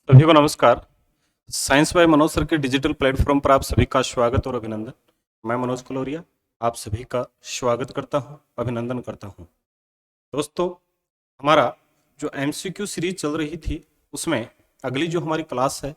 सभी को नमस्कार। साइंस बाय मनोज सर के डिजिटल प्लेटफॉर्म पर आप सभी का स्वागत और अभिनंदन। मैं मनोज कलोरिया आप सभी का स्वागत करता हूं, अभिनंदन करता हूं। दोस्तों, हमारा जो एमसीक्यू सीरीज चल रही थी उसमें अगली जो हमारी क्लास है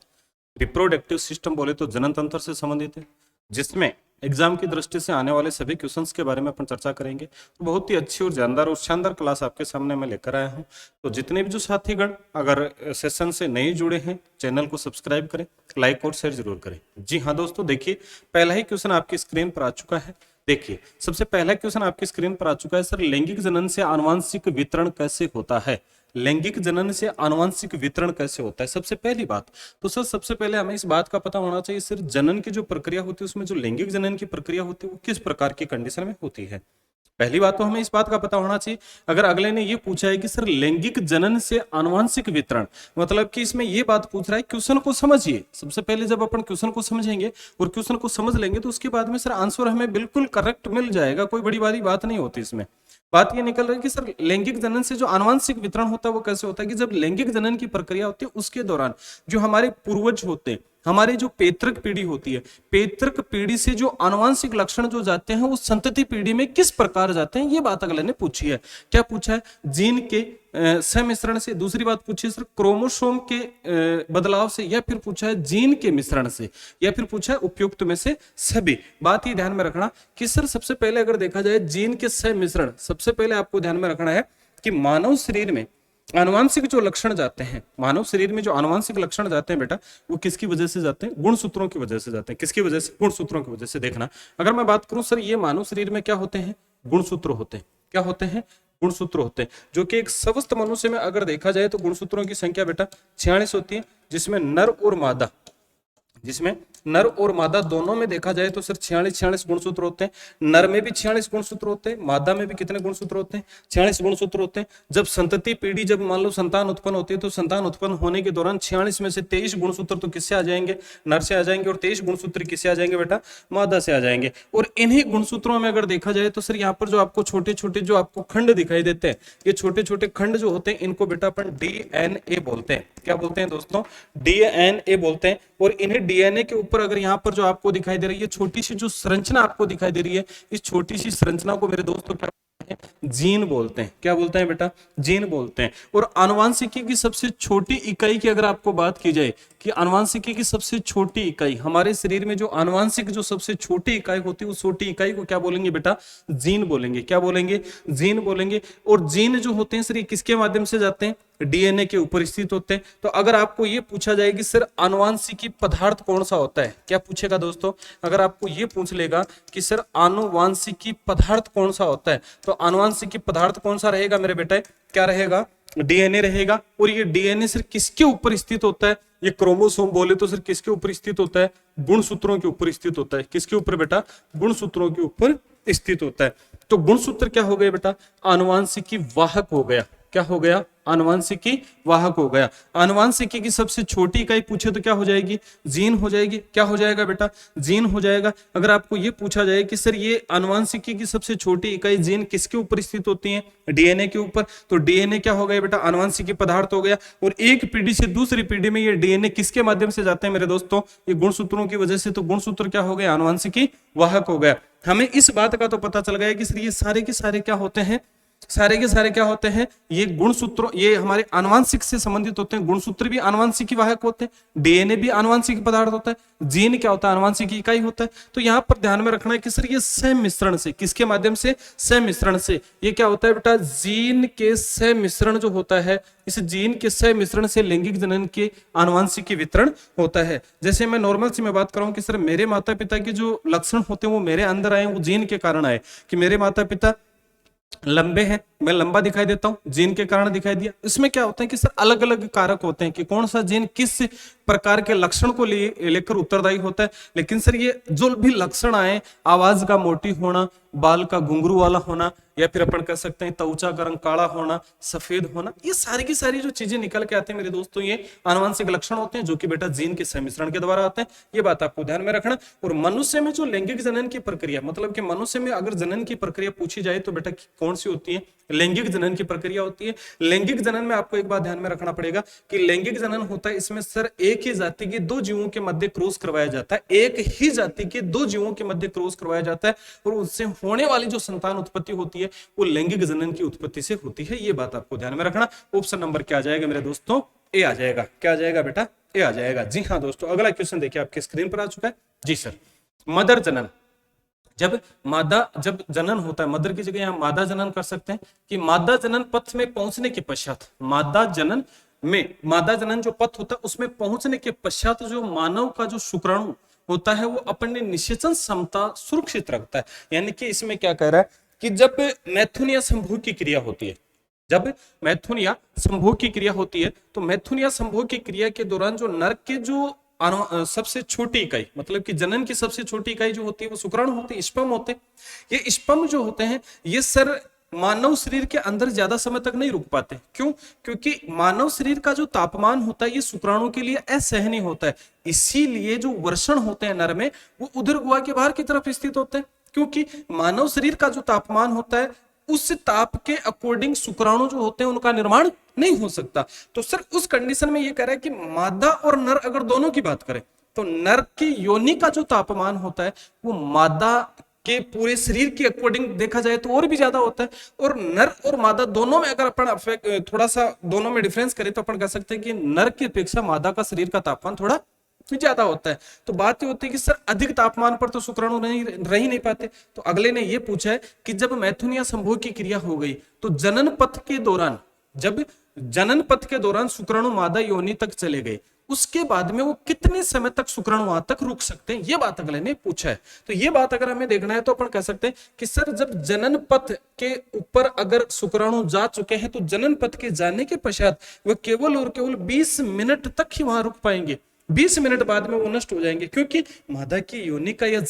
रिप्रोडक्टिव सिस्टम, बोले तो जनन तंत्र से संबंधित है, जिसमें एग्जाम की दृष्टि से आने वाले सभी क्वेश्चंस के बारे में अपन चर्चा करेंगे। तो बहुत ही अच्छी और जानदार और शानदार क्लास आपके सामने मैं लेकर आया हूं। तो जितने भी जो साथीगण अगर सेशन से नहीं जुड़े हैं, चैनल को सब्सक्राइब करें, लाइक और शेयर जरूर करें। जी हाँ दोस्तों, देखिए पहला ही क्वेश्चन आपकी स्क्रीन पर आ चुका है। देखिए सबसे पहला क्वेश्चन आपकी स्क्रीन पर आ चुका है, सर लैंगिक जनन से आनुवंशिक वितरण कैसे होता है? लैंगिक जनन से आनुवंशिक वितरण कैसे होता है? सबसे पहली बात तो सर सबसे पहले हमें इस बात का पता होना चाहिए, सर जनन की जो प्रक्रिया होती है उसमें जो लैंगिक जनन की प्रक्रिया होती है वो किस प्रकार की कंडीशन में होती है। पहली बात तो हमें इस बात का पता होना चाहिए। अगर अगले ने ये पूछा है कि सर लैंगिक जनन से आनुवंशिक वितरण, मतलब कि इसमें ये बात पूछ रहा है, क्वेश्चन को समझिए। सबसे पहले जब अपन क्वेश्चन को समझेंगे और क्वेश्चन को समझ लेंगे तो उसके बाद में सर आंसर हमें बिल्कुल करेक्ट मिल जाएगा। कोई बड़ी वाली बात नहीं होती इसमें। बात ये निकल रही है कि सर लैंगिक जनन से जो आनुवंशिक वितरण होता है वो कैसे होता है कि जब लैंगिक जनन की प्रक्रिया होती है उसके दौरान जो हमारे पूर्वज होते हैं, हमारी जो पैतृक पीढ़ी होती है, पैतृक पीढ़ी से जो आनुवंशिक लक्षण जो जाते हैं वो संतति पीढ़ी में किस प्रकार जाते हैं, ये बात अगले ने पूछी है। क्या पूछा है? जीन के सम्मिश्रण से। दूसरी बात पूछी है सर क्रोमोसोम के बदलाव से, या फिर पूछा है जीन के मिश्रण से, या फिर पूछा है उपयुक्त में से सभी। बात ये ध्यान में रखना कि सर सबसे पहले अगर देखा जाए जीन के सम्मिश्रण, सबसे पहले आपको ध्यान में रखना है कि मानव शरीर में आनुवंशिक जो लक्षण जाते हैं, मानव शरीर में जो आनुवंशिक लक्षण जाते हैं बेटा, वो किसकी वजह से जाते हैं? गुणसूत्रों की वजह से जाते हैं। किसकी वजह से? गुणसूत्रों की वजह से। देखना, अगर मैं बात करूं सर ये मानव शरीर में क्या होते हैं? गुणसूत्र होते हैं। क्या होते हैं? गुणसूत्र होते हैं, जो कि एक स्वस्थ मनुष्य में अगर देखा जाए तो गुणसूत्रों की संख्या बेटा 46 होती है, जिसमें नर और मादा दोनों में देखा जाए तो सिर्फ 46 गुणसूत्र होते हैं। नर में भी 46 गुणसूत्र होते हैं, मादा में भी कितने गुणसूत्र होते हैं? 46 गुणसूत्र होते हैं। जब संतति पीढ़ी, जब मान लो संतान उत्पन्न होती है तो संतान उत्पन्न होने के दौरान 46 में से 23 गुणसूत्र तो किससे आ जाएंगे? नर से आ जाएंगे, और 23 गुणसूत्र किससे आ जाएंगे बेटा? मादा से आ जाएंगे। और इन्हीं गुणसूत्रों में अगर देखा जाए तो सर यहाँ पर जो आपको छोटे छोटे जो आपको खंड दिखाई देते हैं, ये छोटे छोटे खंड जो होते हैं इनको बेटा अपन डीएनए बोलते हैं। क्या बोलते हैं दोस्तों? डीएनए बोलते हैं। और इन्हें डीएनए के ऊपर अगर यहाँ पर जो आपको दिखाई दे रही है छोटी सी जो संरचना आपको दिखाई दे रही है, इस छोटी सी संरचना को मेरे दोस्तों क्या बोलते हैं? जीन बोलते हैं। क्या बोलते हैं बेटा? जीन बोलते हैं। और आनुवंशिकी की सबसे छोटी इकाई की अगर आपको बात की जाए कि आनुवंशिकी की सबसे छोटी इकाई, हमारे शरीर में जो आनुवंशिक जो सबसे छोटी इकाई होती है उस छोटी इकाई को क्या बोलेंगे बेटा? जीन बोलेंगे। क्या बोलेंगे? जीन बोलेंगे। और जीन जो होते हैं सर ये किसके माध्यम से जाते हैं? डीएनए के ऊपर स्थित होते हैं। तो अगर आपको ये पूछा जाए कि सर आनुवंशिकी पदार्थ कौन सा होता है, क्या पूछेगा दोस्तों? अगर आपको ये पूछ लेगा कि सर आनुवंशिकी पदार्थ कौन सा होता है, तो आनुवंशिकी पदार्थ कौन सा रहेगा मेरे बेटे? क्या रहेगा? डीएनए रहेगा। और ये डीएनए सर किसके ऊपर स्थित होता है? ये क्रोमोसोम बोले तो सर किसके ऊपर स्थित होता है? गुणसूत्रों के ऊपर स्थित होता है। किसके ऊपर बेटा? गुणसूत्रों के ऊपर स्थित होता है। तो गुणसूत्र क्या हो गए बेटा? आनुवंशिकी वाहक हो गया। क्या हो गया? आनुवंशिकी वाहक हो गया। आनुवंशिकी की सबसे छोटी इकाई पूछे तो क्या हो जाएगी? जीन हो जाएगी। क्या हो जाएगा बेटा? जीन हो जाएगा। अगर आपको ये पूछा जाए कि सर ये आनुवंशिकी की सबसे छोटी इकाई जीन किसके ऊपर स्थित होती है? डीएनए के ऊपर। तो डीएनए क्या हो गया बेटा? आनुवंशिकी पदार्थ हो गया। और एक पीढ़ी से दूसरी पीढ़ी में ये डीएनए किसके माध्यम से जाते हैं मेरे दोस्तों? ये गुणसूत्रों की वजह से। तो गुणसूत्र क्या हो गए? आनुवंशिकी वाहक हो गया। हमें इस बात का तो पता चल गया कि सर ये सारे के सारे क्या होते हैं? सारे के सारे क्या होते हैं? ये गुणसूत्र, ये हमारे आनुवंशिक से संबंधित होते हैं। गुणसूत्र भी आनुवंशिक वाहक होते हैं, डीएनए भी आनुवंशिक पदार्थ होता है, जीन क्या होता है? आनुवंशिक इकाई होता है। तो यहां पर ध्यान में रखना है कि सर ये सम्मिश्रण से, किसके माध्यम से? सम्मिश्रण से। ये क्या होता है बेटा? जीन के सम्मिश्रण जो होता है, इस जीन के सम्मिश्रण से लैंगिक जनन के आनुवंशिक वितरण होता है। जैसे मैं नॉर्मल से मैं बात कर रहा हूं कि सर मेरे माता पिता के जो लक्षण होते हैं वो मेरे अंदर आए, वो जीन के कारण आए। कि मेरे माता पिता लंबे हैं, मैं लंबा दिखाई देता हूं, जीन के कारण दिखाई दिया। इसमें क्या होता है कि सर अलग अलग कारक होते हैं कि कौन सा जीन किस प्रकार के लक्षण को लेकर उत्तरदायी होता है। लेकिन सर ये जो भी लक्षण आए, आवाज का मोटी होना, बाल का घुंघरू वाला होना, या फिर अपन कह सकते हैं त्वचा का रंग काला होना, सफेद होना, ये सारी की सारी जो चीजें निकल के आती हैं मेरे दोस्तों, ये आनुवंशिक लक्षण होते हैं जो कि बेटा जीन के सम्मिश्रण के द्वारा आते हैं। ये बात आपको ध्यान में रखना। और मनुष्य में जो लैंगिक जनन की प्रक्रिया, मतलब कि मनुष्य में अगर जनन की प्रक्रिया पूछी जाए तो बेटा कौन सी होती है? लैंगिक जनन की प्रक्रिया होती है। लैंगिक जनन में आपको एक बात ध्यान में रखना पड़ेगा कि लैंगिक जनन होता है, इसमें सर एक ही जाति के दो जीवों के मध्य क्रॉस करवाया जाता है। एक ही जाति के दो जीवों के मध्य क्रॉस करवाया जाता है और उससे होने वाली जो संतान उत्पत्ति होती है वो लैंगिक जनन की उत्पत्ति से होती है। ये बात आपको ध्यान में रखना। ऑप्शन नंबर क्या आ जाएगा मेरे दोस्तों? ए आ जाएगा। क्या आ जाएगा बेटा? ए आ जाएगा। जी हाँ दोस्तों, अगला क्वेश्चन देखिए आपके स्क्रीन पर आ चुका है। जी सर, मदर जनन, जब जनन होता है, मदर की जगह यहां मादा जनन कर सकते हैं कि मादा जनन पथ में पहुंचने के पश्चात, मादा जनन जो पथ होता है उसमें पहुंचने के पश्चात जो मानव का जो शुक्राणु होता है वो अपने निषेचन क्षमता सुरक्षित रखता है। यानी कि इसमें क्या कह रहा है कि जब मैथुन या संभोग की क्रिया होती है, जब मैथुन या संभोग की क्रिया होती है तो मैथुन या संभोग की क्रिया के दौरान जो नर के जो सबसे छोटी इकाई, मतलब कि जनन की सबसे छोटी इकाई जो होती है वो शुक्राणु होते हैं, स्पर्म होते हैं। ये स्पर्म जो होते हैं ये सर मानव शरीर के अंदर ज्यादा समय तक नहीं रुक पाते। क्यों? क्योंकि मानव शरीर का जो तापमान होता है ये शुक्राणु के लिए असहनीय होता है। इसीलिए जो वर्षण होते हैं नर में वो उदर गुहा के बाहर की तरफ स्थित होते हैं, क्योंकि मानव शरीर का जो तापमान होता है उस ताप के अकॉर्डिंग शुक्राणु जो होते हैं उनका निर्माण नहीं हो सकता। तो सर उस कंडीशन में ये कह रहा है कि मादा और नर अगर दोनों की बात करें तो नर की योनि का जो तापमान होता है वो मादा के पूरे शरीर के अकॉर्डिंग देखा जाए तो और भी ज्यादा होता है। और नर और मादा दोनों में अगर अपन थोड़ा सा दोनों में डिफरेंस करें तो अपन कह सकते हैं कि नर की अपेक्षा मादा का शरीर का तापमान थोड़ा ज्यादा होता है। तो बात ये होती है कि सर अधिक तापमान पर तो शुक्राणु रह ही नहीं पाते। तो अगले ने ये पूछा है कि जब मैथुन या संभोग की क्रिया हो गई तो जनन पथ के दौरान, जब जनन पथ के दौरान शुक्राणु मादा योनि तक चले गए उसके बाद में वो कितने समय तक शुक्राणु वहां तक रुक सकते हैं, ये बात अगले ने पूछा है। तो ये बात अगर हमें देखना है तो अपन कह सकते हैं कि सर जब जनन पथ के ऊपर अगर शुक्राणु जा चुके हैं तो जनन पथ के जाने के पश्चात वो केवल और केवल 20 मिनट तक ही वहां रुक पाएंगे। 20 मिनट बाद में वो नष्ट हो जाएंगे, क्योंकि मादा की योनि का या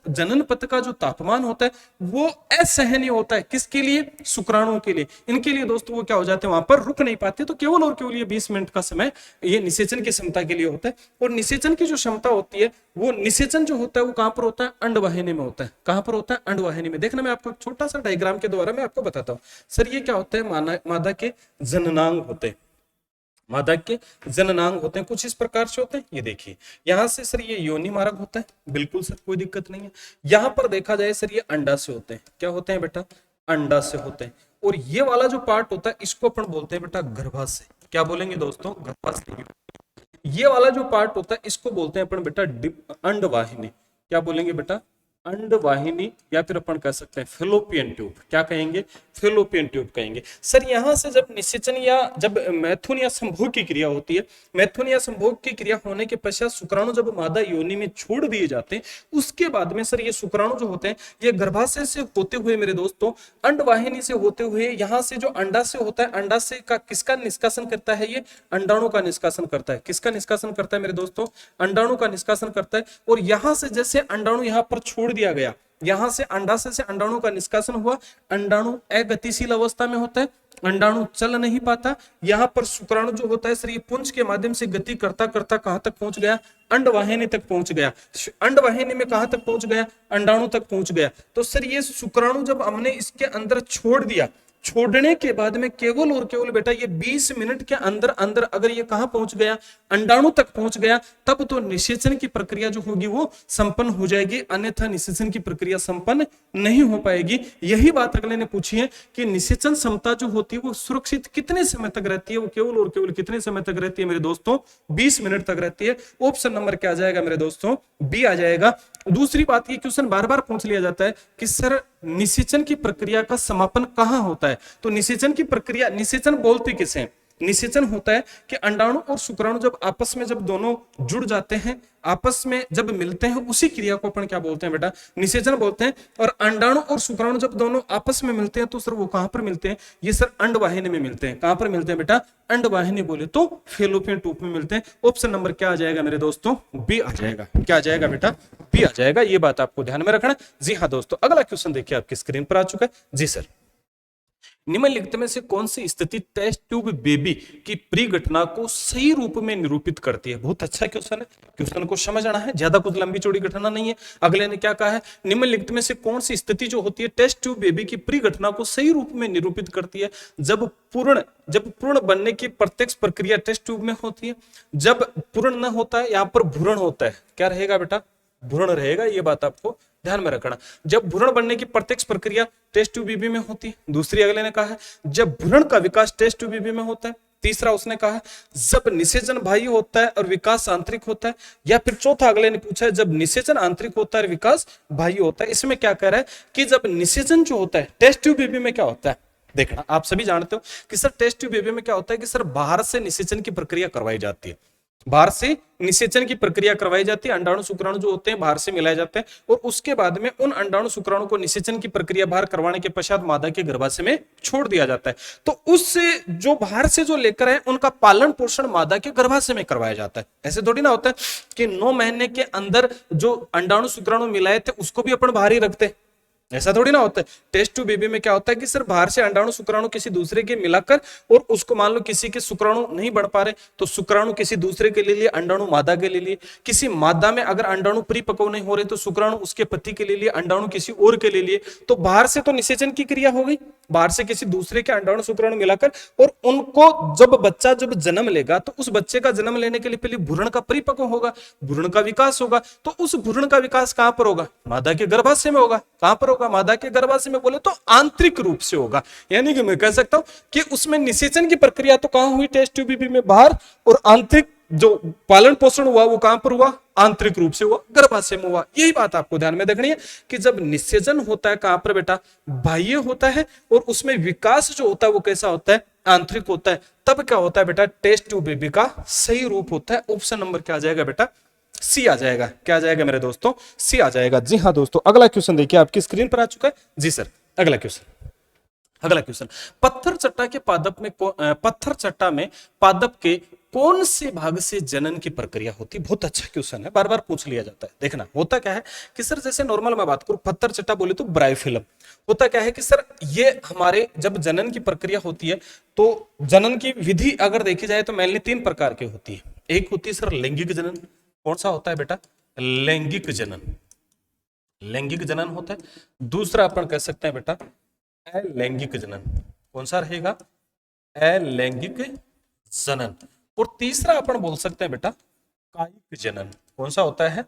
जनन पथ का जो तापमान होता है वो असहनीय होता है। किसके लिए? शुक्राणुओं के लिए। इनके लिए दोस्तों वो क्या हो जाते हैं, वहां पर रुक नहीं पाते। तो केवल और केवल ये 20 मिनट का समय ये निषेचन की क्षमता के लिए होता है। और निषेचन की जो क्षमता होती है वो निषेचन जो होता है वो कहां पर होता है? अंडवाहिनी में होता है। कहां पर होता है? अंडवाहिनी में। देखना मैं आपको एक छोटा सा डायग्राम के द्वारा मैं आपको बताता हूँ। सर ये क्या होता है? मादा के जननांग होते हैं, मादा के जननांग होते हैं, कुछ इस प्रकार से होते हैं। ये देखिए यहां से सर ये योनि मार्ग होता है, बिल्कुल सर कोई दिक्कत नहीं है। यहां पर देखा जाए सर ये अंडा से होते हैं। क्या होते हैं बेटा? अंडा से होते हैं। और ये वाला जो पार्ट होता है इसको अपन बोलते हैं बेटा गर्भाशय। क्या बोलेंगे दोस्तों? गर्भाशय। ये वाला जो पार्ट होता है इसको बोलते हैं अपन बेटा अंडवाहिनी। क्या बोलेंगे बेटा? अंडवाहिनी, या फिर अपन कह सकते हैं फेलोपियन ट्यूब। क्या कहेंगे? फेलोपियन ट्यूब कहेंगे। सर यहां से जब निषेचन या जब मैथुन या संभोग की क्रिया होती है, मैथुन या संभोग की क्रिया होने के पश्चात शुक्राणु जब मादा योनि में छोड़ दिए जाते हैं उसके बाद में सर ये शुक्राणु जो होते हैं ये गर्भाशय से होते हुए मेरे दोस्तों अंडवाहिनी से होते हुए यहाँ से जो अंडा से होता है, अंडा से का किसका निष्कासन करता है? ये अंडाणु का निष्कासन करता है। किसका निष्कासन करता है मेरे दोस्तों? अंडाणु का निष्कासन करता है। और यहां से जैसे अंडाणु यहाँ पर छोड़ दिया गया, यहां से अंडाशय से अंडाणु का निष्कासन हुआ। अंडाणु अगतिशील अवस्था में होता है, अंडाणु चल नहीं पाता। यहां पर शुक्राणु जो होता है सर ये पुंज के माध्यम से गति करता करता कहां तक पहुंच गया? अंडवाहिनी तक पहुंच गया। अंडवाहिनी में कहां तक पहुंच गया? अंडाणु तक पहुंच गया। तो सर ये शुक्राणु जब हमने इसके अंदर छोड़ दिया, छोड़ने के बाद में केवल और केवल बेटा ये 20 मिनट के अंदर अंदर अगर ये कहां पहुंच गया? अंडाणु तक पहुंच गया, तब तो निषेचन की प्रक्रिया जो होगी वो संपन्न हो जाएगी, अन्यथा निषेचन की प्रक्रिया संपन्न नहीं हो पाएगी। यही बात अगले ने पूछी है कि निषेचन क्षमता जो होती है वो सुरक्षित कितने समय तक रहती है? वो केवल और केवल कितने समय तक रहती है मेरे दोस्तों? 20 मिनट तक रहती है। ऑप्शन नंबर क्या आ जाएगा मेरे दोस्तों? बी आ जाएगा। दूसरी बात, ये क्वेश्चन बार बार पूछ लिया जाता है कि सर निषेचन की प्रक्रिया का समापन कहां होता है? तो निषेचन की प्रक्रिया, निषेचन बोलते किसे हैं? निषेचन होता है कि अंडाणु और शुक्राणु जब आपस में जब दोनों जुड़ जाते हैं, आपस में जब मिलते हैं, उसी क्रिया को अपन क्या बोलते हैं बेटा, निषेचन बोलते हैं। और अंडाणु और शुक्राणु जब दोनों आपस में मिलते हैं तो सर वो कहां पर मिलते हैं, ये सर अंडवाहिनी में मिलते हैं। कहां पर मिलते हैं बेटा, अंडवाहिनी बोले तो फैलोपियन ट्यूब में मिलते हैं। ऑप्शन नंबर क्या आ जाएगा मेरे दोस्तों, बी आ जाएगा। क्या आ जाएगा बेटा, बी आ जाएगा। ये बात आपको ध्यान में रखना। जी हाँ दोस्तों, अगला क्वेश्चन देखिए आपकी स्क्रीन पर आ चुका है। जी सर, निम्नलिखित में से कौन सी स्थिति टेस्ट ट्यूब बेबी की परिघटना को सही रूप में निरूपित करती है? बहुत अच्छा क्वेश्चन है, क्वेश्चन को समझ आना है, ज्यादा कुछ लंबी चौड़ी घटना नहीं है। अगले ने क्या कहा है, निम्नलिखित में से कौन सी स्थिति जो होती है टेस्ट ट्यूब बेबी की परिघटना को सही रूप में निरूपित करती है? जब पूर्ण बनने की प्रत्यक्ष प्रक्रिया टेस्ट ट्यूब में होती है, जब पूर्ण न होता है, यहाँ पर भ्रूण होता है। क्या रहेगा बेटा, भ्रूण रहेगा। ये बात आपको ध्यान में रखना। जब भ्रूण बनने की प्रत्यक्ष प्रक्रिया टेस्ट ट्यूब बेबी में होती है। दूसरी अगले ने कहा है जब भ्रूण का विकास टेस्ट ट्यूब बेबी में होता है। तीसरा उसने कहा जब निषेचन बाह्य होता है और विकास आंतरिक होता है। या फिर चौथा अगले ने पूछा है जब निषेचन आंतरिक होता है और विकास बाह्य होता है। इसमें क्या कह रहा है कि जब निषेचन जो होता है टेस्ट ट्यूब बेबी में क्या होता है, देखना आप सभी जानते हो कि सर टेस्ट ट्यूब बेबी में क्या होता है कि सर बाहर से निषेचन की प्रक्रिया करवाई जाती है। बाहर से निषेचन की प्रक्रिया करवाई जाती है। अंडाणु शुक्राणु जो होते हैं बाहर से मिलाए जाते हैं और उसके बाद में उन अंडाणु शुक्राणु को निषेचन की प्रक्रिया बाहर करवाने के पश्चात मादा के गर्भाशय में छोड़ दिया जाता है। तो उससे जो बाहर से जो लेकर आए उनका पालन पोषण मादा के गर्भाशय में करवाया जाता है। ऐसे थोड़ी ना होता है कि 9 महीने के अंदर जो अंडाणु शुक्राणु मिलाए थे उसको भी अपन बाहर ही रखते हैं। ऐसा थोड़ी ना होता है। टेस्ट ट्यूब बेबी में क्या होता है कि सर बाहर से अंडाणु शुक्राणु किसी दूसरे के मिलाकर और उसको मान लो किसी के शुक्राणु नहीं बढ़ पा रहे तो शुक्राणु किसी दूसरे के ले लिए, अंडाणु मादा के ले लिए। किसी मादा में अगर अंडाणु परिपक्व नहीं हो रहे तो शुक्राणु उसके पति के ले लिए, अंडाणु किसी और के ले लिए। तो बाहर से तो निषेचन की क्रिया हो गई, बाहर से किसी दूसरे के अंडाणु शुक्राणु मिलाकर, और उनको जब बच्चा जब जन्म लेगा तो उस बच्चे का जन्म लेने के लिए पहले भ्रूण का परिपक्व होगा, भ्रूण का विकास होगा। तो उस भ्रूण का विकास कहां पर होगा, मादा के गर्भाशय में होगा। कहां पर होगा, मादा के गर्भाशय में। बोले तो आंतरिक रूप से होगा। यानी कि मैं कह सकता हूं कि उसमें निषेचन की प्रक्रिया तो कहां हुई, टेस्ट ट्यूब बेबी में बाहर, और आंतरिक जो पालन पोषण हुआ वो कहां पर हुआ, आंतरिक रूप से हुआ, गर्भाशय में हुआ। यही बात आपको ध्यान में रखनी है कि जब निषेचन होता है कहां पर बेटा, बाह्य होता है, और उसमें विकास जो होता है वो कैसा होता है, आंतरिक होता है। तब क्या होता है बेटा, टेस्ट ट्यूब बेबी का सही रूप होता है। ऑप्शन नंबर क्या आ जाएगा बेटा, सी आ जाएगा। क्या आ जाएगा मेरे दोस्तों, सी आ जाएगा। जी हाँ दोस्तों, अगला क्वेश्चन देखिए आपकी स्क्रीन पर आ चुका है। जी सर, अगला क्वेश्चन, पत्थर चट्टा के पादप में पत्थर चट्टा में पादप के कौन से भाग से जनन की प्रक्रिया होती है? बहुत अच्छा क्वेश्चन है, बार बार पूछ लिया जाता है। देखना होता क्या है कि सर जैसे नॉर्मल मैं बात करूं, पत्थर चट्टा बोले तो ब्रायोफिलम। होता क्या है कि सर ये हमारे जब जनन की प्रक्रिया होती है तो जनन की विधि अगर देखी जाए तो मेनली 3 प्रकार की होती है। एक होती है सर लैंगिक जनन। कौन सा होता है बेटा, लैंगिक जनन। लैंगिक जनन होता है। दूसरा अपन कह सकते हैं बेटा अलैंगिक जनन। कौन सा रहेगा, अलैंगिक जनन। और तीसरा अपन बोल सकते हैं बेटा कायिक जनन। कौन सा होता है,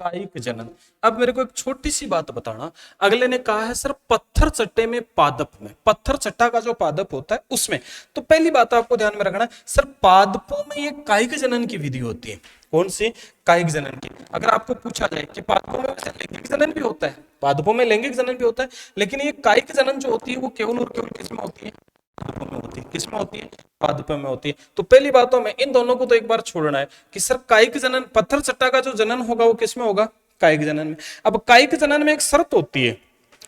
कायिक जनन। अब मेरे को एक छोटी सी बात बताना, अगले ने कहा है सर पत्थर चट्टे में पादप में, पत्थर चट्टा का जो पादप होता है उसमें, तो पहली बात आपको ध्यान में रखना सर पादपों में ये कायिक जनन की विधि होती है। कौन सी, कायिक जनन की। अगर आपको पूछा जाए कि पादपों में वैसे लैंगिक जनन भी होता है, पादपों में लैंगिक जनन भी होता है, लेकिन ये कायिक जनन जो होती है वो केवल और केवल किसमें होती है, पादपों में होती है। किसमें होती है, पादपों में होती है। तो पहली बातों में इन दोनों को तो एक बार छोड़ना है कि सर कायिक जनन, पत्थर चट्टा का जो जनन होगा वो किसमें होगा, कायिक जनन में। अब कायिक जनन में एक शर्त होती है,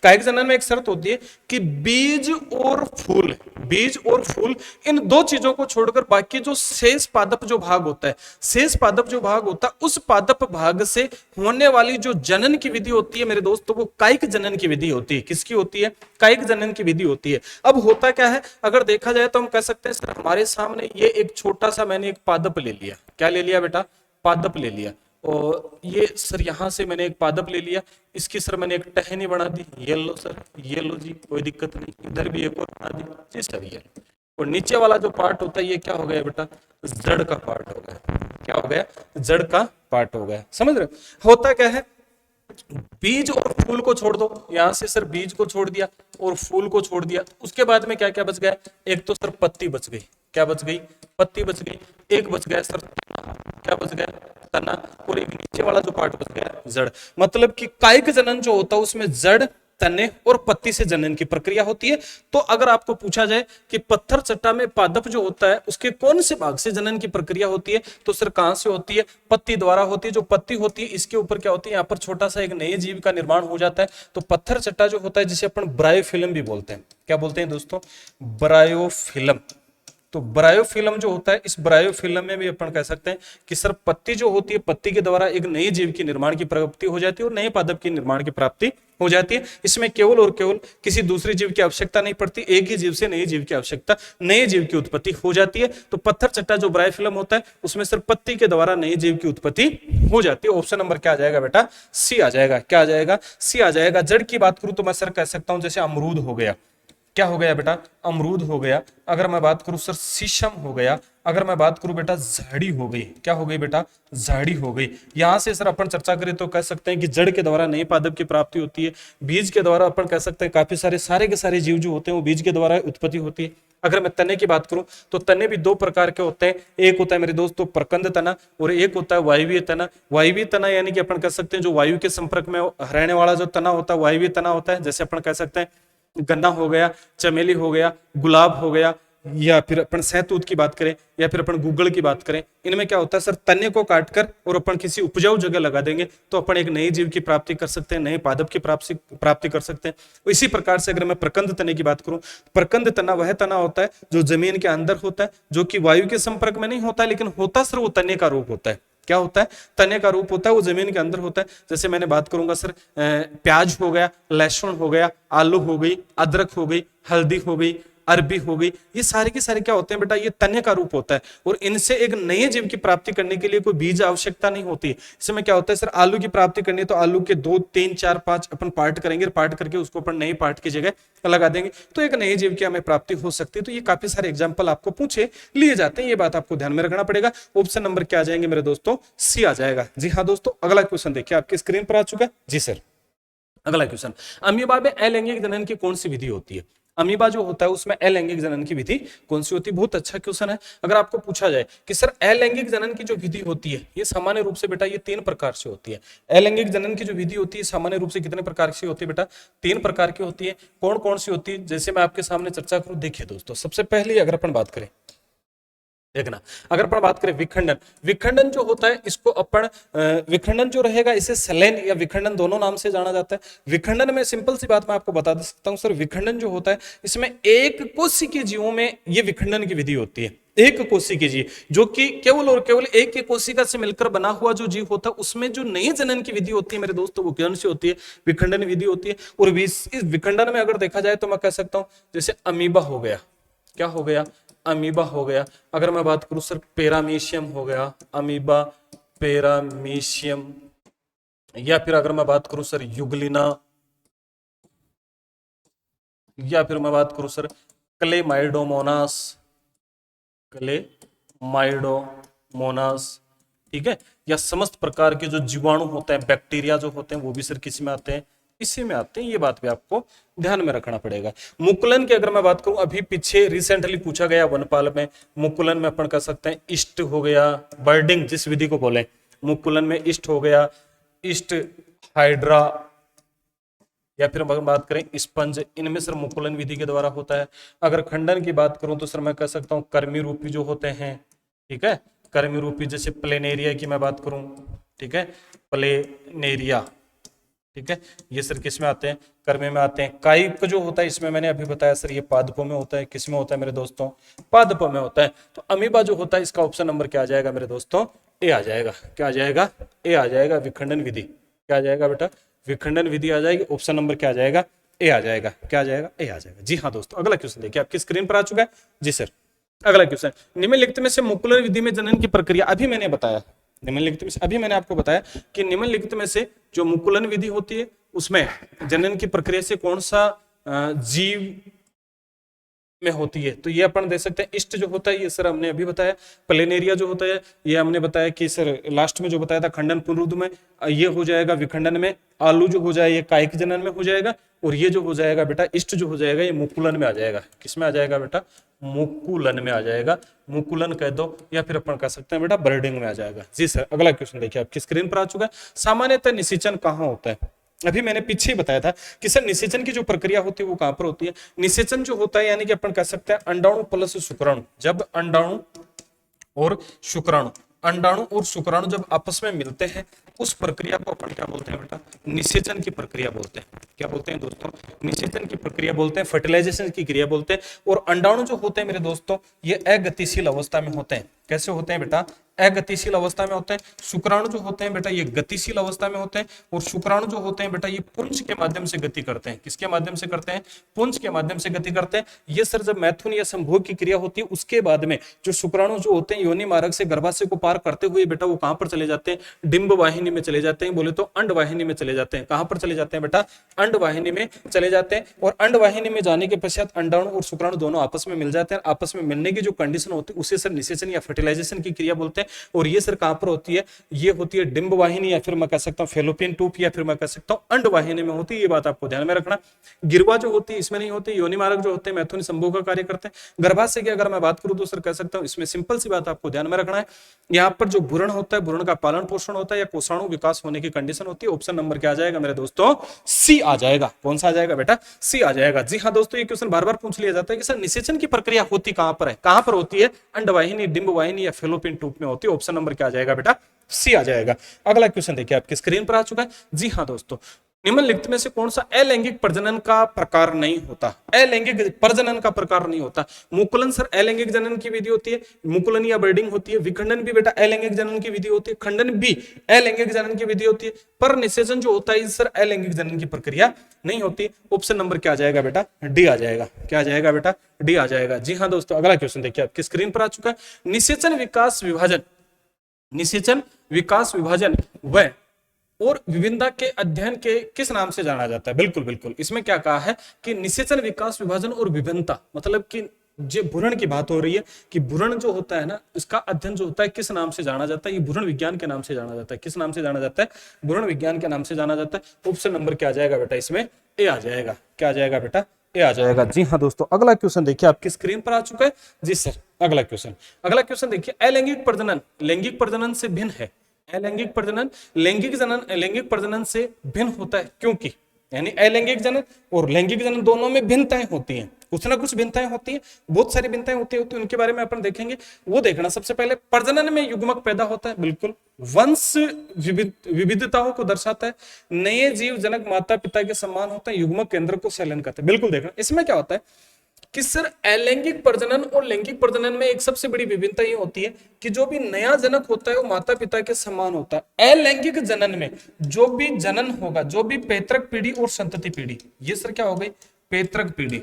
कायिक जनन में एक शर्त होती है कि बीज और फूल, बीज और फूल इन दो चीजों को छोड़कर बाकी जो शेष पादप जो भाग होता है, शेष पादप जो भाग होता है उस पादप भाग से होने वाली जो जनन की विधि होती है मेरे दोस्त, तो वो कायिक जनन की विधि होती है। किसकी होती है, कायिक जनन की विधि होती है। अब होता क्या है, अगर देखा जाए तो हम कह सकते हैं सर हमारे सामने ये एक छोटा सा मैंने एक पादप ले लिया। क्या ले लिया बेटा, पादप ले लिया। और ये सर यहां से मैंने एक पादप ले लिया, इसकी सर मैंने एक टहनी बना दी। ये लो सर, ये लो जी, कोई दिक्कत नहीं। इधर भी एक और बना दी जी सर ये। और नीचे वाला जो पार्ट होता है ये क्या हो गया बेटा, जड़ का पार्ट हो गया। क्या हो गया, जड़ का पार्ट हो गया। समझ रहे हो, होता क्या है, बीज और फूल को छोड़ दो, यहां से सर बीज को छोड़ दिया और फूल को छोड़ दिया, उसके बाद में क्या क्या बच गया, एक तो सर पत्ती बच गई। क्या बच गई, पत्ती बच गई। एक बच गया सर तना। क्या बच गया, तना। और एक नीचे वाला जो पार्ट बच गया, जड़। मतलब कि कायिक जनन जो होता है उसमें जड़, तने और पत्ती से जनन की प्रक्रिया होती है। तो अगर आपको पूछा जाए कि पत्थर चट्टा में पादप जो होता है उसके कौन से भाग से जनन की प्रक्रिया होती है, तो सर कहां से होती है? पत्ती द्वारा होती है। जो पत्ती होती है इसके ऊपर क्या होती है, यहाँ पर छोटा सा एक नए जीव का निर्माण हो जाता है। तो पत्थर चट्टा जो होता है जिसे अपन ब्रायोफिल्म भी बोलते हैं, क्या बोलते हैं दोस्तों? ब्रायोफिल्म। तो ब्रायोफिल्म जो होता है, इस ब्रायोफिल्म में भी अपन कह सकते हैं कि सर पत्ती जो होती है, पत्ती के द्वारा एक नए जीव की निर्माण की प्राप्ति हो जाती है और नए पादप की निर्माण की प्राप्ति हो जाती है। इसमें केवल और केवल किसी दूसरे जीव की आवश्यकता नहीं पड़ती, एक ही जीव से नए जीव की आवश्यकता, नए जीव की उत्पत्ति हो जाती है। तो पत्थर चट्टा जो ब्रायोफिल्म होता है उसमें सिर्फ पत्ती के द्वारा नए जीव की उत्पत्ति हो जाती है। ऑप्शन नंबर क्या आ जाएगा बेटा? सी आ जाएगा। क्या आ जाएगा? सी आ जाएगा। जड़ की बात करूं तो मैं सर कह सकता हूं जैसे अमरूद हो गया, क्या हो गया बेटा? अमरूद हो गया। अगर मैं बात करूं सर शीशम हो गया। अगर मैं बात करूं बेटा झाड़ी हो गई, क्या हो गई बेटा? झाड़ी हो गई। यहां से सर अपन चर्चा करें तो कह सकते हैं कि जड़ के द्वारा नए पादप की प्राप्ति होती है। बीज के द्वारा अपन कह सकते हैं काफी सारे के सारे जीव जो होते हैं वो बीज के द्वारा उत्पत्ति होती है। अगर मैं तने की बात करूं तो तने भी दो प्रकार के होते हैं। एक होता है मेरे दोस्तों प्रकंद तना और एक होता है वायवीय तना। वायवीय तना यानी कि अपन कह सकते हैं जो वायु के संपर्क में रहने वाला जो तना होता है वायवीय तना होता है। जैसे अपन कह सकते हैं गन्ना हो गया, चमेली हो गया, गुलाब हो गया, या फिर अपन सहतूत की बात करें या फिर अपन गूगल की बात करें, इनमें क्या होता है सर तने को काटकर और अपन किसी उपजाऊ जगह लगा देंगे तो अपन एक नए जीव की प्राप्ति कर सकते हैं, नए पादप की प्राप्ति कर सकते हैं। इसी प्रकार से अगर मैं प्रकंद तने की बात करूं, प्रकंद तना वह तना होता है जो जमीन के अंदर होता है, जो कि वायु के संपर्क में नहीं होता, लेकिन होता सर वो तने का रूप होता है। क्या होता है? तने का रूप होता है, वो जमीन के अंदर होता है। जैसे मैंने बात करूंगा सर प्याज हो गया, लहसुन हो गया, आलू हो गई, अदरक हो गई, हल्दी हो गई, अरबी हो गई, ये सारे के सारे क्या होते हैं बेटा? ये तने का रूप होता है और इनसे एक नए जीव की प्राप्ति करने के लिए कोई बीज आवश्यकता नहीं होती। इसमें क्या होता है सर आलू की प्राप्ति करनी है तो आलू के 2 3 4 5 अपन पार्ट करेंगे, पार्ट करके उसको अपन नए पार्ट की जगह लगा देंगे तो एक नए जीव की हमें प्राप्ति हो सकती है। तो ये काफी सारे एग्जाम्पल आपको पूछे लिए जाते हैं, ये बात आपको ध्यान में रखना पड़ेगा। ऑप्शन नंबर क्या आ जाएंगे मेरे दोस्तों? सी आ जाएगा। जी हाँ दोस्तों, अगला क्वेश्चन देखिए आपकी स्क्रीन पर आ चुका है। जी सर, अगला क्वेश्चन, अमीबा में अलैंगिक जनन की कौन सी विधि होती है? अमीबा जो होता है उसमें अलैंगिक जनन की विधि कौन सी होती है? बहुत अच्छा क्वेश्चन है। अगर आपको पूछा जाए कि सर अलैंगिक जनन की जो विधि होती है ये सामान्य रूप से बेटा ये 3 प्रकार से होती है। अलैंगिक जनन की जो विधि होती है सामान्य रूप से कितने प्रकार से होती है बेटा? 3 प्रकार की होती है। कौन कौन सी होती है जैसे मैं आपके सामने चर्चा करूं, देखिए दोस्तों, सबसे पहले अगर अपन बात करें, देखना, अगर अपन बात करें विखंडन, विखंडन जो होता है इसको अपन विखंडन जो रहेगा इसे सलैन या विखंडन दोनों नाम से जाना जाता है। विखंडन में सिंपल सी बात मैं आपको बता सकता हूं सर, विखंडन जो होता है इसमें एक कोशिकीय जीवों में ये विखंडन की विधि होती है। एक कोशिकीय जीव जो कि केवल और केवल एक ही कोशिका से मिलकर बना हुआ जो जीव होता है उसमें जो नई जनन की विधि होती है मेरे दोस्तों वो कौन सी होती है? विखंडन विधि होती है। और इस विखंडन में अगर देखा जाए तो मैं कह सकता हूं जैसे अमीबा हो गया, क्या हो गया? अमीबा हो गया। अगर मैं बात करूं सर पैरामीशियम हो गया, अमीबा, पैरामीशियम, या फिर अगर मैं बात करूं सर युगलिना, या फिर मैं बात करूं सर क्लेमाइडोमोनास, क्लेमाइडोमोनास, ठीक है, या समस्त प्रकार के जो जीवाणु होते हैं, बैक्टीरिया जो होते हैं वो भी सर किसी में आते हैं? इसी में आते हैं। ये बात भी आपको ध्यान में रखना पड़ेगा। मुकुलन की अगर मैं बात करूं, अभी पीछे रिसेंटली पूछा गया वनपाल में, मुकुलन में अपन कह सकते हैं ईस्ट हो गया, बर्डिंग जिस विधि को बोले, मुकुलन में ईस्ट हो गया, ईस्ट, हाइड्रा, या फिर अगर बात करें स्पंज, इनमें सर मुकुलन विधि के द्वारा होता है। अगर खंडन की बात करूं तो सर मैं कह सकता हूं कर्मी रूपी जो होते हैं, ठीक है, कर्मी रूपी, जैसे प्लेनेरिया की मैं बात करूं, ठीक है, प्लेनेरिया, ठीक है, ये सर किस में आते हैं? कर्मे में आते हैं। कायिक जो होता है इसमें मैंने अभी बताया सर ये पादपों में होता है। किस में होता है मेरे दोस्तों? पादपों में होता है। तो अमीबा जो होता है इसका ऑप्शन नंबर क्या आ जाएगा मेरे दोस्तों? ए आ जाएगा। क्या आ जाएगा? ए आ जाएगा, विखंडन विधि। क्या आ जाएगा बेटा? विखंडन विधि आ जाएगी। ऑप्शन नंबर क्या आ जाएगा? ए आ जाएगा। क्या आ जाएगा? ए आ जाएगा। जी हाँ दोस्तों, अगला क्वेश्चन देखिए आपकी स्क्रीन पर आ चुका है। जी सर, अगला क्वेश्चन, निम्नलिखित में से मुकुलन विधि में जनन की प्रक्रिया, अभी मैंने बताया निम्नलिखित में से, अभी मैंने आपको बताया कि निम्नलिखित में से जो मुकुलन विधि होती है उसमें जनन की प्रक्रिया से कौन सा जीव में होती है? तो ये अपन देख सकते हैं ईस्ट जो होता है ये सर हमने अभी बताया, प्लेनेरिया जो होता है ये हमने बताया कि सर लास्ट में जो बताया था खंडन पुनरुद्ध में, ये हो जाएगा विखंडन में, आलू जो हो जाए ये कायिक जनन में हो जाएगा, और ये जो हो जाएगा बेटा ईस्ट जो हो जाएगा ये मुकुलन में आ जाएगा। किसमें आ जाएगा बेटा? मुकुलन में आ जाएगा। मुकुलन कह दो या फिर अपन कह सकते हैं बेटा बर्डिंग में आ जाएगा। जी सर, अगला क्वेश्चन देखिए आपकी स्क्रीन पर आ चुका है। सामान्यतः निषेचन कहाँ होता है? अभी मैंने पीछे ही बताया था कि सर निषेचन की जो प्रक्रिया होती है वो कहां पर होती है। निषेचन जो होता है यानी कि अपन कह सकते हैं अंडाणु प्लस शुक्राणु, जब अंडाणु और शुक्राणु, अंडाणु और शुक्राणु जब आपस में मिलते हैं उस प्रक्रिया को अपन क्या बोलते हैं बेटा, निषेचन की प्रक्रिया बोलते हैं। क्या बोलते हैं दोस्तों, निषेचन की प्रक्रिया बोलते हैं, फर्टिलाइजेशन की क्रिया बोलते हैं। और अंडाणु जो होते हैं मेरे दोस्तों ये अगतिशील अवस्था में होते हैं। कैसे होते हैं बेटा, अगतिशील अवस्था में होते हैं। शुक्राणु जो होते हैं बेटा ये गतिशील अवस्था में होते हैं, और शुक्राणु जो होते हैं बेटा ये पुंज के माध्यम से गति करते हैं। किसके माध्यम से करते हैं, पुंज के माध्यम से गति करते हैं। ये सर जब मैथुन या संभोग की क्रिया होती है उसके बाद में जो शुक्राणु जो होते हैं योनि मार्ग से गर्भाशय को पार करते हुए बेटा वो कहां पर चले जाते हैं, डिंब वाहिनी में चले जाते हैं, बोले तो अंड वाहिनी में चले जाते हैं। कहां पर चले जाते हैं बेटा, अंड वाहिनी में चले जाते हैं। और अंड वाहिनी में जाने के पश्चात अंडाणु और शुक्राणु दोनों आपस में मिल जाते हैं। आपस में मिलने की जो कंडीशन होती है उसे सर निषेचन या फर्टिलाइजेशन की क्रिया बोलते हैं। और ये सर कहां पर होती है, ये होती है डिंब वाहिनी या फिर मैं कह सकता हूं फेलोपियन ट्यूब या फिर मैं कह सकता हूं अंड वाहिनी में होती है। ये बात आपको ध्यान में रखना। गिरवा जो होती है इसमें नहीं होती। योनि मार्ग जो होते हैं मैथुन संभोग का कार्य करते हैं। गर्भाशय की अगर मैं बात करूं तो सर कह सकता हूं इसमें सिंपल सी बात आपको ध्यान में रखना है, यहाँ पर जो भ्रूण होता है भ्रूण का पालन पोषण होता है या कोषाणु विकास होने की कंडीशन होती है। ऑप्शन नंबर क्या आ जाएगा मेरे दोस्तों, सी आ जाएगा। कौन सा आ जाएगा बेटा, सी आ जाएगा। जी हाँ दोस्तों, ये क्वेश्चन बार बार पूछ लिया जाता है कि सर निषेचन की प्रक्रिया होती कहां पर है, कहां पर होती है, अंड वाहिनी, डिंब वाहिनी या फेलोपियन ट्यूब में होती है। ऑप्शन नंबर क्या आ जाएगा बेटा, सी आ जाएगा। अगला क्वेश्चन देखिए आपकी स्क्रीन पर आ चुका है। जी हाँ दोस्तों, निम्नलिखित में से कौन सा अलैंगिक प्रजनन का प्रकार नहीं होता, अलैंगिक प्रजनन का प्रकार नहीं होता। मुकुलन सर अलैंगिक जनन की विधि होती है, मुकुलन या ब्रीडिंग होती है। विखंडन भी बेटा अलैंगिक जनन की विधि होती है, खंडन भी अलैंगिक जनन की विधि होती है। पर निषेचन जो होता है सर अलैंगिक जनन की प्रक्रिया नहीं होती। ऑप्शन नंबर क्या आ जाएगा बेटा, डी आ जाएगा। क्या आ जाएगा बेटा, डी आ जाएगा। जी हाँ दोस्तों, अगला क्वेश्चन देखिए आपकी स्क्रीन पर आ चुका है। निषेचन विकास विभाजन, निषेचन विकास विभाजन व और विभिन्नता के अध्ययन के किस नाम से जाना जाता है। बिल्कुल बिल्कुल, इसमें क्या कहा है कि निषेचन विकास विभाजन और विभिन्नता, मतलब कि जो भ्रूण की बात हो रही है कि भ्रूण जो होता है ना इसका अध्ययन जो होता है किस नाम से जाना जाता है, ये भ्रूण विज्ञान के नाम से जाना जाता है। किस नाम से जाना जाता है, भ्रूण विज्ञान के नाम से जाना जाता है। ऑप्शन नंबर क्या आ जाएगा बेटा, इसमें ए आ जाएगा। क्या आ जाएगा बेटा, ए आ जाएगा। जी हाँ दोस्तों, अगला क्वेश्चन देखिए आपकी स्क्रीन पर आ चुका है। जी सर, अगला क्वेश्चन देखिए। अलैंगिक प्रजनन लैंगिक प्रजनन से भिन्न है। अलैंगिक प्रजनन लैंगिक प्रजनन से भिन्न होता है, क्योंकि यानी अलैंगिक जनन और लैंगिक जनन दोनों में भिन्नताएं होती हैं, कुछ ना कुछ भिन्नताएं होती हैं, बहुत सारी भिन्नताएं होती है, उनके बारे में अपन देखेंगे। वो देखना, सबसे पहले प्रजनन में युग्मक पैदा होता है, बिल्कुल वंश विविधताओं को दर्शाता है। नए जीव जनक माता पिता के समान होता है, युग्मक केंद्र को सैलन करते हैं। बिल्कुल देखना, इसमें क्या होता है कि सर अलैंगिक प्रजनन और लैंगिक प्रजनन में एक सबसे बड़ी विभिन्नता ये होती है कि जो भी नया जनक होता है वो माता पिता के समान होता है। अलैंगिक जनन में जो भी जनन होगा, जो भी पैतृक पीढ़ी और संतति पीढ़ी, ये सर क्या हो गई, पैतृक पीढ़ी,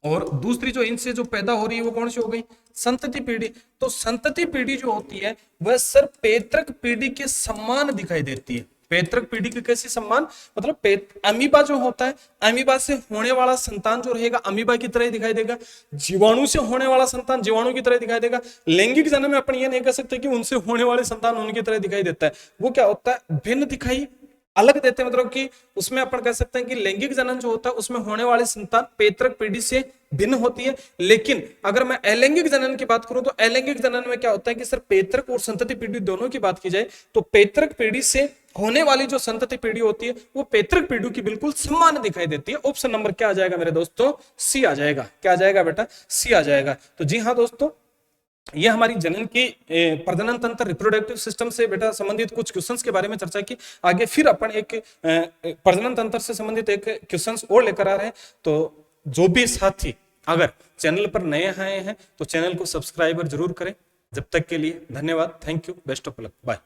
और दूसरी जो इनसे जो पैदा हो रही है वो कौन सी हो गई, संतति पीढ़ी। तो संतति पीढ़ी जो होती है वह सर पैतृक पीढ़ी के समान दिखाई देती है। पैतृक पीढ़ी के कैसे सम्मान, मतलब अमीबा जो होता है, अमीबा से होने वाला संतान जो रहेगा अमीबा की तरह दिखाई देगा, जीवाणु से होने वाला संतान जीवाणु की तरह दिखाई देगा। लैंगिक जन्म में अपन ये नहीं कह सकते कि उनसे होने वाले संतान उनकी तरह दिखाई देता है, वो क्या होता है, भिन्न दिखाई अलग देते हैं। मतलब कि उसमें अपन कह सकते हैं कि लैंगिक जनन जो होता है उसमें होने वाली संतान पैतृक पीढ़ी से भिन्न होती है। लेकिन अगर मैं अलैंगिक जनन की बात करूं तो अलैंगिक जनन में क्या होता है कि सर पैतृक और संतति पीढ़ी दोनों की बात की जाए तो पैतृक पीढ़ी से होने वाली जो संतति पीढ़ी होती है वो पैतृक पीढ़ी की बिल्कुल समान दिखाई देती है। ऑप्शन नंबर क्या आ जाएगा मेरे दोस्तों, सी आ जाएगा। क्या आ जाएगा बेटा, सी आ जाएगा। तो जी हाँ दोस्तों, ये हमारी जनन की प्रजनन तंत्र रिप्रोडक्टिव सिस्टम से बेटा संबंधित कुछ क्वेश्चंस के बारे में चर्चा की। आगे फिर अपन एक प्रजनन तंत्र से संबंधित एक क्वेश्चंस और लेकर आ रहे हैं। तो जो भी साथी अगर चैनल पर नए आए हैं तो चैनल को सब्सक्राइबर जरूर करें। जब तक के लिए धन्यवाद, thank you, best of luck, bye.